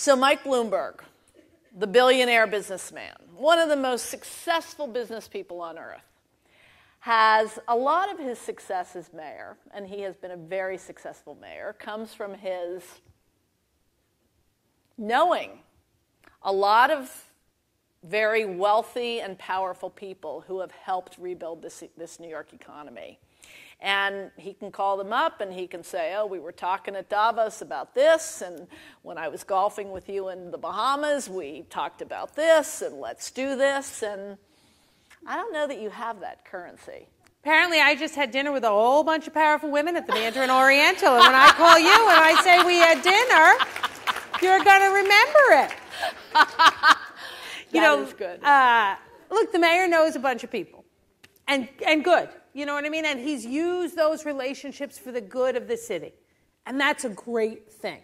So Mike Bloomberg, the billionaire businessman, one of the most successful business people on earth, has a lot of his success as mayor, and he has been a very successful mayor, comes from his knowing a lot of very wealthy and powerful people who have helped rebuild this New York economy. And he can call them up and he can say, oh, we were talking at Davos about this, and when I was golfing with you in the Bahamas, we talked about this, and let's do this. And I don't know that you have that currency. Apparently, I just had dinner with a whole bunch of powerful women at the Mandarin Oriental, and when I call you and I say we had dinner, you're going to remember it. That is good. Look, the mayor knows a bunch of people, and good. You know what I mean? And he's used those relationships for the good of the city, and that's a great thing.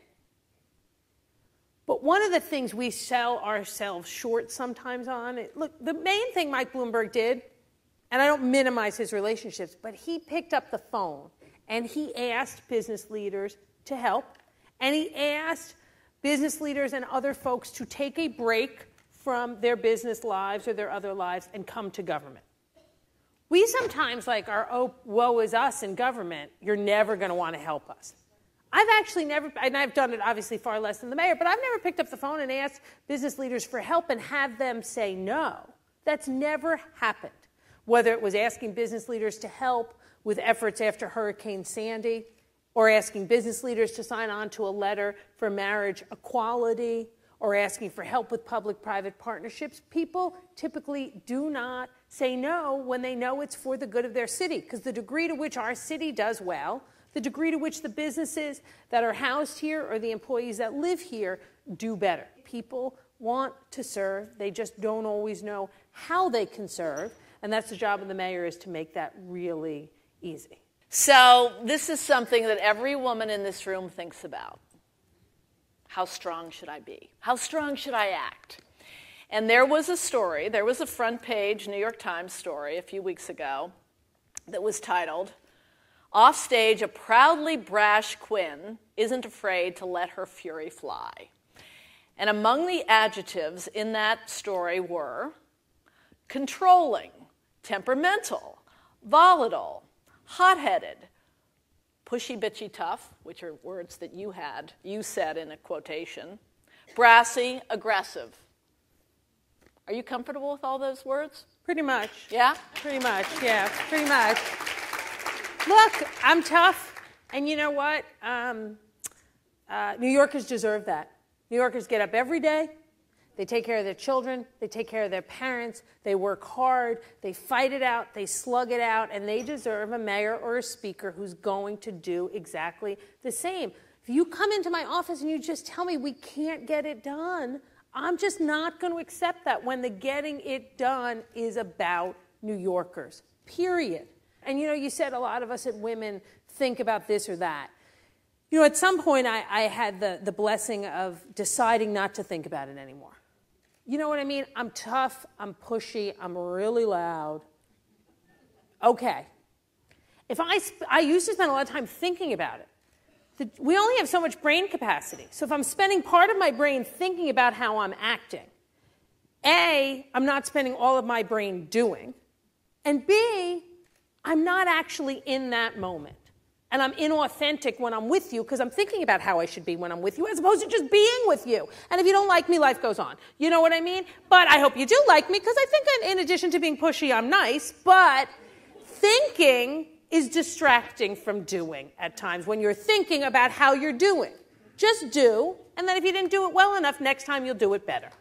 But one of the things we sell ourselves short sometimes on, look, the main thing Mike Bloomberg did, and I don't minimize his relationships, but he picked up the phone and he asked business leaders to help, and he asked business leaders and other folks to take a break from their business lives or their other lives and come to government. We sometimes oh, woe is us in government. You're never going to want to help us. I've actually never, and I've done it obviously far less than the mayor, but I've never picked up the phone and asked business leaders for help and had them say no. That's never happened. Whether it was asking business leaders to help with efforts after Hurricane Sandy, or asking business leaders to sign on to a letter for marriage equality, or asking for help with public-private partnerships, people typically do not say no when they know it's for the good of their city, because the degree to which our city does well, the degree to which the businesses that are housed here or the employees that live here do better. People want to serve. They just don't always know how they can serve, and that's the job of the mayor, is to make that really easy. So this is something that every woman in this room thinks about. How strong should I be? How strong should I act? And there was a story, there was a front page New York Times story a few weeks ago that was titled, "Offstage, a proudly brash Quinn isn't afraid to let her fury fly." And among the adjectives in that story were controlling, temperamental, volatile, hot-headed, pushy, bitchy, tough, which are words that you said in a quotation, brassy, aggressive. Are you comfortable with all those words? Pretty much. Yeah? Pretty much, yeah, pretty much. Look, I'm tough, and you know what? New Yorkers deserve that. New Yorkers get up every day. They take care of their children. They take care of their parents. They work hard. They fight it out. They slug it out. And they deserve a mayor or a speaker who's going to do exactly the same. If you come into my office and you just tell me we can't get it done, I'm just not going to accept that when the getting it done is about New Yorkers, period. And, you said a lot of us as women think about this or that. At some point, I had the blessing of deciding not to think about it anymore. You know what I mean? I'm tough, I'm pushy, I'm really loud. Okay. If I used to spend a lot of time thinking about it. We only have so much brain capacity. So if I'm spending part of my brain thinking about how I'm acting, A, I'm not spending all of my brain doing, and B, I'm not actually in that moment. And I'm inauthentic when I'm with you because I'm thinking about how I should be when I'm with you as opposed to just being with you. And if you don't like me, life goes on. You know what I mean? But I hope you do like me because I think in addition to being pushy, I'm nice. But thinking is distracting from doing at times when you're thinking about how you're doing. Just do, and then if you didn't do it well enough, next time you'll do it better.